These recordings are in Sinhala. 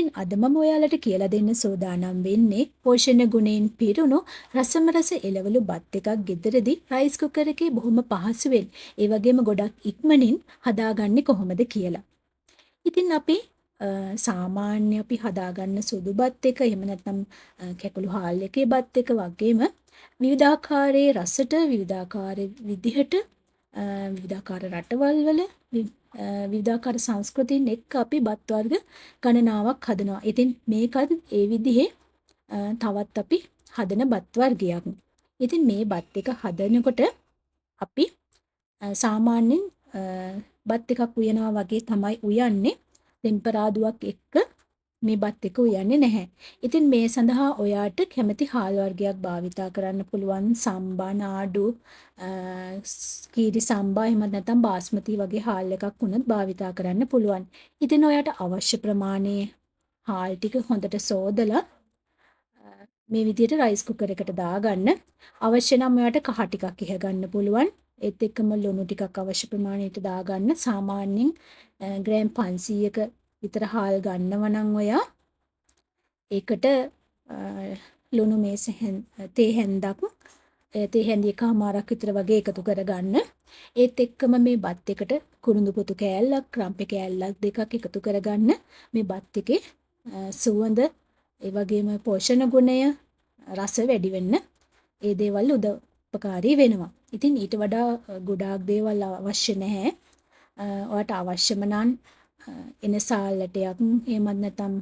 ඉතින් අද මම ඔයාලට කියලා දෙන්න සූදානම් වෙන්නේ පෝෂණ ගුණයෙන් පිරුණු රසම රස එළවලු බත් එකක් ගෙදරදී රයිස් කුකර් එකේ බොහොම පහසුවෙන් ඒ වගේම ගොඩක් ඉක්මනින් හදාගන්නේ කොහොමද කියලා. ඉතින් අපි සාමාන්‍ය අපි හදාගන්න සුදු බත් එක එහෙම නැත්නම් කැකුළු හාල් එකේ බත් එක වගේම විවිධාකාරයේ රසට විවිධාකාර විදිහට විවිධාකාර රටවල් වල විවිධාකාර සංස්කෘතීන් එක්ක අපි බත් වර්ග ගණනාවක් හදනවා. ඉතින් මේකත් ඒ විදිහේ තවත් අපි හදන බත් වර්ගයක්. ඉතින් මේ බත් එක හදනකොට අපි සාමාන්‍යයෙන් බත් එකක් උයනවා වගේ තමයි උයන්නේ. ටෙම්පරාදුවක් එක්ක මේ බත් එක උයන්නේ නැහැ. ඉතින් මේ සඳහා ඔයාට කැමති හාල් වර්ගයක් භාවිතා කරන්න පුළුවන්. සම්බා නාඩු කීරි සම්බා එහෙම නැත්නම් බාස්මති වගේ හාල් එකක් වුණත් භාවිතා කරන්න පුළුවන්. ඉතින් ඔයාට අවශ්‍ය ප්‍රමාණයේ හාල් ටික හොඳට සෝදලා මේ විදිහට රයිස් කුකර් එකට දාගන්න. අවශ්‍ය නම් ඔයාට කහ ටිකක් ඉහ ගන්න පුළුවන්. ඒත් එක්කම ලුණු ටිකක් අවශ්‍ය ප්‍රමාණයට දාගන්න. සාමාන්‍යයෙන් ග්‍රෑම් 500ක විතර හාල් ගන්නවා නම් ඔයා ඒකට ලුණු මේස තේ හැන්දක් තේ හැන්දි එකමාරක් විතර වගේ එකතු කරගන්න. ඒත් එක්කම මේ බත් එකට කුරුඳු පොතු කෑල්ලක්, රම්පේ කෑල්ලක් දෙකක් එකතු කරගන්න. මේ බත් එකේ සුවඳ ඒ වගේම පෝෂණ ගුණය රස වැඩි වෙන්න ඒ දේවල් උපකාරී වෙනවා. ඉතින් ඊට වඩා ගොඩාක් දේවල් අවශ්‍ය නැහැ. ඔයාට අවශ්‍යම නම් එන සාල්ලටයක් එහෙමත් නැත්නම්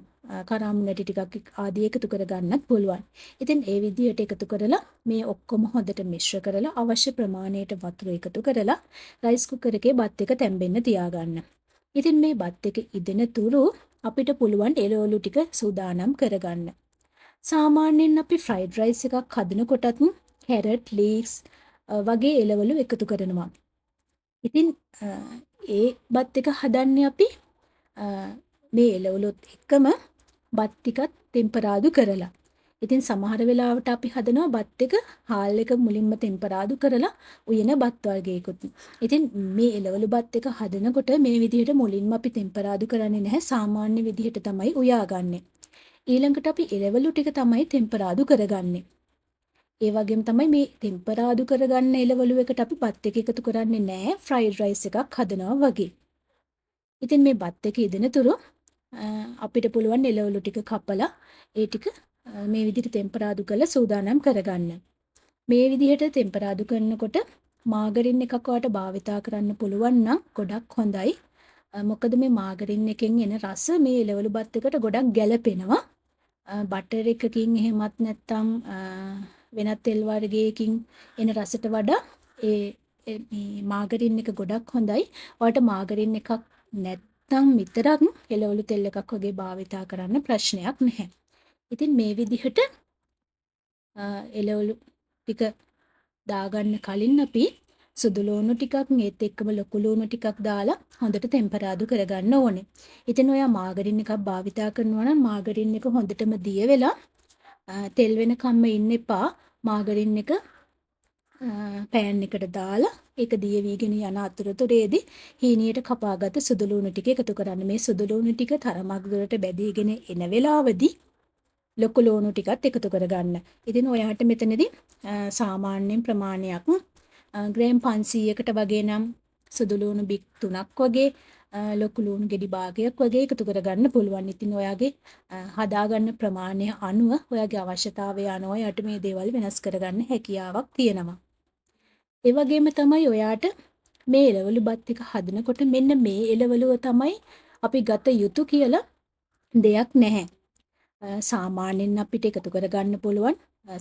කරාමුණටි ටිකක් ආදී එකතු කරගන්නත් පුළුවන්. ඉතින් ඒ විදිහට එකතු කරලා මේ ඔක්කොම හොඳට මිශ්‍ර කරලා අවශ්‍ය ප්‍රමාණයට වතුර එකතු කරලා රයිස් කුකර් එකේ බත් එක තැම්බෙන්න තියාගන්න. ඉතින් මේ බත් එක ඉදෙන තුරු අපිට පුළුවන් එළවලු ටික සූදානම් කරගන්න. සාමාන්‍යයෙන් අපි ෆ්‍රයිඩ් රයිස් එකක් හදනකොටත් කැරට්, ලීක්ස් වගේ එළවලු එකතු කරනවා. ඉතින් ඒ බත් එක හදන්නේ අපි මේ එළවලුත් එක්කම බත් ටිකත් ටෙම්පරාදු කරලා. ඉතින් සමහර වෙලාවට අපි හදනවා බත් එක හාල් එක මුලින්ම ටෙම්පරාදු කරලා උයන බත් වර්ගයකුත්. ඉතින් මේ එළවලු බත් එක හදනකොට මේ විදිහට මුලින්ම අපි ටෙම්පරාදු කරන්නේ නැහැ. සාමාන්‍ය විදිහට තමයි උයාගන්නේ. ඊළඟට අපි එළවලු ටික තමයි ටෙම්පරාදු කරගන්නේ. ඒ වගේම තමයි මේ ටෙම්පරාදු කරගන්න එළවලු එකට අපි බත් එක එකතු කරන්නේ නැහැ. ෆ්‍රයිඩ් රයිස් එකක් හදනවා වගේ. ඉතින් මේ බත් එක ඉදෙන තුරු අපිට පුළුවන් එළවලු ටික කපලා ඒ ටික මේ විදිහට ටෙම්පරාදු කරලා සූදානම් කරගන්න. මේ විදිහට ටෙම්පරාදු කරනකොට මාගරින් එකක් ඔයාට භාවිතා කරන්න පුළුවන් නම් ගොඩක් හොඳයි. මොකද මේ මාගරින් එකෙන් එන රස මේ එළවලු බත් එකට ගොඩක් ගැළපෙනවා. බටර් එකකින් එහෙමත් නැත්නම් වෙනත් තෙල් වර්ගයකින් එන රසට වඩා මේ මාගරින් එක ගොඩක් හොඳයි. ඔයාට මාගරින් එකක් නැත්නම් විතරක් එළවලු තෙල් එකක් වගේ භාවිතා කරන්න ප්‍රශ්නයක් නැහැ. ඉතින් මේ විදිහට එළවලු ටික දාගන්න කලින් අපි සුදු ලුණු ටිකක් ඒත් එක්කම ලොකු ලුණු ටිකක් දාලා හොඳට ටෙම්පරාදු කරගන්න ඕනේ. ඉතින් ඔයා මාගරින් එකක් භාවිතා කරනවා නම් මාගරින් එක හොඳටම දිය වෙලා තෙල් වෙනකම්ම ඉන්න එපා. මාගරින් එක පෑන් එකට දාලා ඒක දිය වීගෙන යන අතරතුරේදී හීනියට කපාගත්ත සුදු ලුණු ටික එකතු කරන්න. මේ සුදු ලුණු ටික තරමක් දුරට බැදීගෙන එන වෙලාවදී ලොකු ලුණු ටිකත් එකතු කරගන්න. ඉතින් ඔයාට මෙතනදී සාමාන්‍ය ප්‍රමාණයක් ග්‍රෑම් 500කට වගේ නම් සුදු ලුණු බික් 3ක් වගේ ලොකු ලුණු ගෙඩි භාගයක් වගේ එකතු කරගන්න පුළුවන්. ඉතින් ඔයාගේ හදාගන්න ප්‍රමාණය අනුව ඔයාගේ අවශ්‍යතාවය අනුව ඔයාට මේ දේවල් වෙනස් කරගන්න හැකියාවක් තියෙනවා. ඒ වගේම තමයි ඔයාට මේ එළවලු බත් එක හදනකොට මෙන්න මේ එළවලුව තමයි අපි ගත යුතු කියලා දෙයක් නැහැ. සාමාන්‍යයෙන් අපිට එකතු කරගන්න පුළුවන්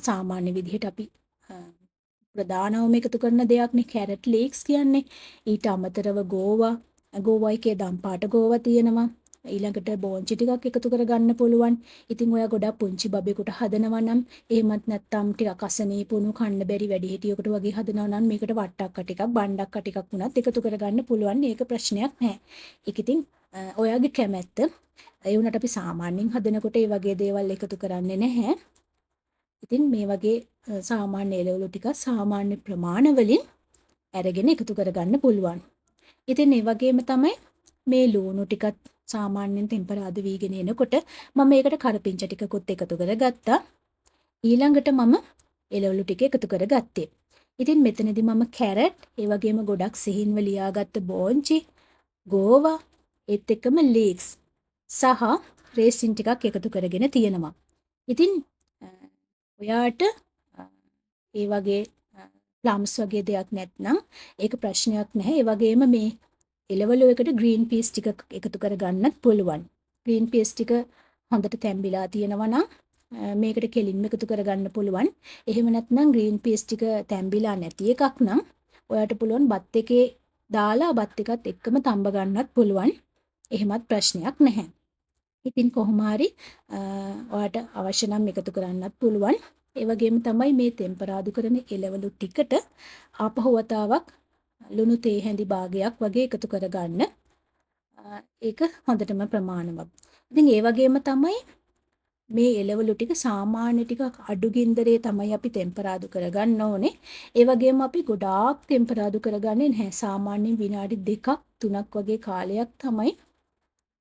සාමාන්‍ය විදිහට අපි ප්‍රධානවම එකතු කරන දෙයක්නේ කැරට් ලීක්ස් කියන්නේ. ඊට අමතරව ගෝවා එකේ දම් පාට ගෝවා තියෙනවා. ඊළඟට බෝංචි ටිකක් එකතු කරගන්න පුළුවන්. ඉතින් ඔයා ගොඩක් පුංචි බබෙකුට හදනවා නම් එහෙමත් නැත්නම් ටිකක් අසනීපුණු කන්න බැරි වැඩිහිටියෙකුට වගේ හදනවා නම් මේකට වට්ටක්ක ටිකක් බණ්ඩක්ක ටිකක් වුණත් එකතු කරගන්න පුළුවන්. ඒක ප්‍රශ්නයක් නැහැ. ඒක ඉතින් ඔයාගේ කැමැත්ත. ඒ වුණාට අපි සාමාන්‍යයෙන් හදනකොට මේ වගේ දේවල් එකතු කරන්නේ නැහැ. ඉතින් මේ වගේ සාමාන්‍ය එළවලු ටික සාමාන්‍ය ප්‍රමාණ වලින් අරගෙන එකතු කරගන්න පුළුවන්. ඉතින් ඒ වගේම තමයි මේ ලුණු ටිකත් සාමාන්‍යයෙන් ටෙම්පරාදු වීගෙන එනකොට මම ඒකට කරපිංච ටිකකුත් එකතු කරගත්තා. ඊළඟට මම එළවලු ටික එකතු කරගත්තේ. ඉතින් මෙතනදී මම කැරට්, ඒ වගේම ගොඩක් සිහින්ව ලියාගත්ත බෝංචි, ගෝවා, ඒත් එක්කම ලීක්ස් සහ රේසින් ටිකක් එකතු කරගෙන තියෙනවා. ඉතින් ඔයාට ඒ වගේ ප්ලම්ස් වගේ දෙයක් නැත්නම් ඒක ප්‍රශ්නයක් නැහැ. ඒ වගේම මේ එළවලු එකට ග්‍රීන් පීස් ටික එකතු කරගන්නත් පුළුවන්. ග්‍රීන් පීස් ටික හොඳට තැම්බිලා තියෙනවා නම් මේකට කෙලින්ම එකතු කරගන්න පුළුවන්. එහෙම නැත්නම් ග්‍රීන් පීස් ටික තැම්බිලා නැති එකක් නම් ඔයාට පුළුවන් බත් එකේ දාලා බත් එකත් එක්කම තඹ ගන්නත් පුළුවන්. එහෙමත් ප්‍රශ්නයක් නැහැ. ඉතින් කොහොම හරි ඔයාට අවශ්‍ය නම් එකතු කරන්නත් පුළුවන්. ඒ වගේම තමයි මේ ටෙම්පරාදු කරන එළවලු ටිකට ආපහු වතාවක් ලුණු තේ හැඳි භාගයක් වගේ එකතු කරගන්න. ඒක හොඳටම ප්‍රමාණවත්. ඉතින් ඒ වගේම තමයි මේ එළවලු ටික සාමාන්‍ය ටිකක් අඩු ගින්දරේ තමයි අපි ටෙම්පරාදු කරගන්න ඕනේ. ඒ වගේම අපි ගොඩාක් ටෙම්පරාදු කරගන්නේ නැහැ. සාමාන්‍යයෙන් විනාඩි 2ක් 3ක් වගේ කාලයක් තමයි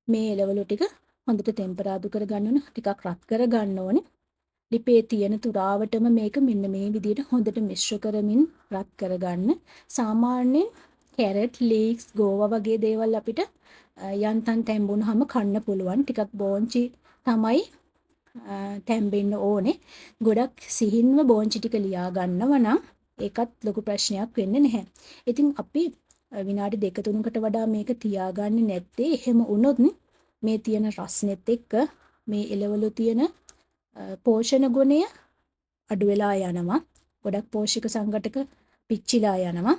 මේ එළවලු ටික හොඳට ටෙම්පරාදු කරගන්න ඕනේ. ටිකක් රත් කරගන්න ඕනේ. ලිපේ තියෙන තුරාවටම මේක මෙන්න මේ විදිහට හොඳට මිශ්‍ර කරමින් රත් කරගන්න. සාමාන්‍යයෙන් කැරට්, ලීක්ස්, ගෝවා වගේ දේවල් අපිට යන්තම් තැම්බුනහම කන්න පුළුවන්. ටිකක් බෝංචි තමයි තැම්බෙන්න ඕනේ. ගොඩක් සිහින්ව බෝංචි ටික ලියා ගන්නවා නම් ඒකත් ලොකු ප්‍රශ්නයක් වෙන්නේ නැහැ. ඉතින් අපි විනාඩි 2-3කට වඩා මේක තියාගන්නේ නැත්තේ එහෙම වුණොත් මේ තියෙන රස්නෙත් එක්ක මේ එළවලු තියෙන පෝෂණ ගුණය අඩු වෙලා යනවා. ගොඩක් පෝෂක සංඝටක පිච්චිලා යනවා.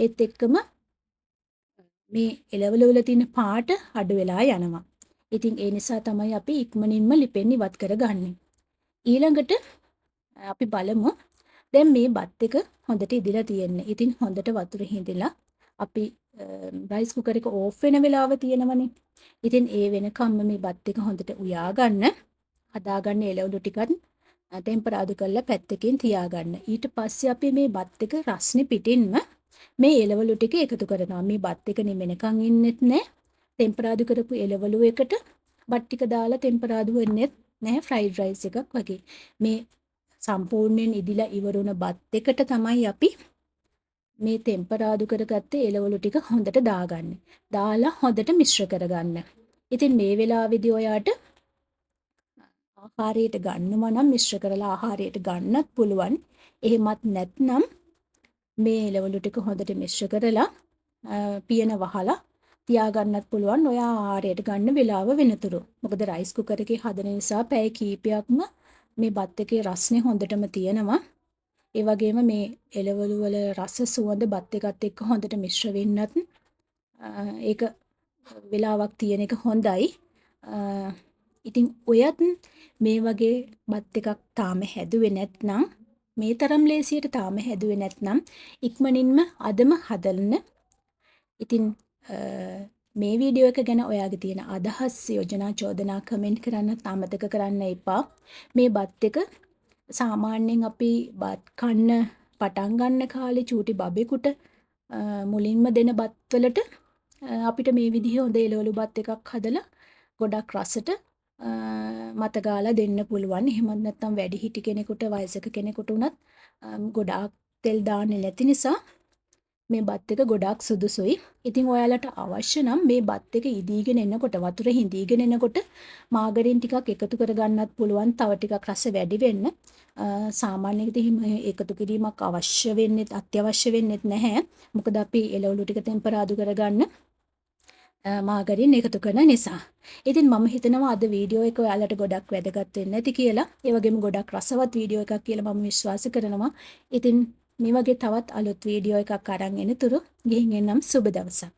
ඒත් එක්කම මේ එළවලු වල තියෙන පාට අඩු වෙලා යනවා. ඉතින් ඒ නිසා තමයි අපි ඉක්මනින්ම ලිපෙන් ඉවත් කරගන්නේ. ඊළඟට අපි බලමු දැන් මේ බත් එක හොඳට ඉදිලා තියෙන්නේ. ඉතින් හොඳට වතුර හිඳිලා අපි රයිස් කුකර් එක ඕෆ් වෙන වෙලාව තියෙනවනේ. ඉතින් ඒ වෙනකම්ම මේ බත් එක හොඳට උයා ගන්න. හදාගන්න එළවලු ටිකත් ටෙම්පරාදු කරලා පැත්තකින් තියාගන්න. ඊට පස්සේ අපි මේ බත් එක රස්නේ පිටින්ම මේ එළවලු ටික එකතු කරනවා. මේ බත් එක නිමෙනකන් ඉන්නෙත් නැහැ. ටෙම්පරාදු කරපු එළවලු එකට බත් ටික දාලා ටෙම්පරාදු වෙන්නෙත් නැහැ. ෆ්‍රයිඩ් රයිස් එකක් වගේ. මේ සම්පූර්ණයෙන් ඉදිලා ඉවරුණ බත් එකට තමයි අපි මේ ටෙම්පරාදු කරගත්ත එළවලු ටික හොඳට දාගන්න. දාලා හොඳට මිශ්‍ර කරගන්න. ඉතින් මේ වෙලාවේදී ඔයාට ආහාරයට ගන්නවා නම් මිශ්‍ර කරලා ආහාරයට ගන්නත් පුළුවන්. එහෙමත් නැත්නම් මේ එළවලු ටික හොඳට මිශ්‍ර කරලා පියන වහලා තියාගන්නත් පුළුවන්. ඔයා ආහාරයට ගන්න වෙලාව වෙනතුරු. මොකද රයිස් කුකර් එකේ හදන නිසා පැය කීපයක්ම මේ බත් එකේ රස්නේ හොඳටම තියෙනවා. ඒ වගේම මේ එළවලු වල රස සුවඳ බත් එකත් එක්ක හොඳට මිශ්‍ර වෙන්නත් ඒක වෙලාවක් තියෙන එක හොඳයි. ඉතින් ඔයත් මේ වගේ බත් එකක් තාම හැදුවේ නැත්නම් මේ තරම් ලේසියට තාම හැදුවේ නැත්නම් ඉක්මනින්ම අදම හදන්න. ඉතින් මේ වීඩියෝ එක ගැන ඔයාගේ තියෙන අදහස්, යෝජනා, චෝදනා කමෙන්ට් කරන්න අමතක කරන්න එපා. මේ බත් එක සාමාන්‍යයෙන් අපි බත් කන්න පටන් ගන්න කාලේ චූටි බබෙකුට මුලින්ම දෙන බත්වලට අපිට මේ විදිහේ හොඳ එළවලු බත් එකක් හදලා ගොඩක් රසට මත ගාලා දෙන්න පුළුවන්. එහෙමත් නැත්නම් වැඩිහිටි කෙනෙකුට, වයසක කෙනෙකුට උනත් ගොඩාක් තෙල් දාන්නේ නැති නිසා මේ බත් එක ගොඩාක් සුදුසුයි. ඉතින් ඔයාලට අවශ්‍ය නම් මේ බත් එක ඉදීගෙන එනකොට, වතුර හිඳීගෙන එනකොට මාගරින් ටිකක් එකතු කරගන්නත් පුළුවන්. තව ටිකක් රස වැඩි වෙන්න. සාමාන්‍යයෙන් එකතු කිරීමක් අත්‍යවශ්‍ය වෙන්නේ නැහැ. මොකද අපි එළවලු ටික ටෙම්පරාදු කරගන්න මාගරින් එකතු කරන නිසා. ඉතින් මම හිතනවා අද වීඩියෝ එක ඔයාලට ගොඩක් වැදගත් වෙන්න ඇති කියලා. ඒ වගේම ගොඩක් රසවත් වීඩියෝ එකක් කියලා මම විශ්වාස කරනවා. ඉතින් මේ වගේ තවත් අලුත් වීඩියෝ එකක් අරන් එනතුරු ගිහින් එන්නම්. සුබ දවසක්.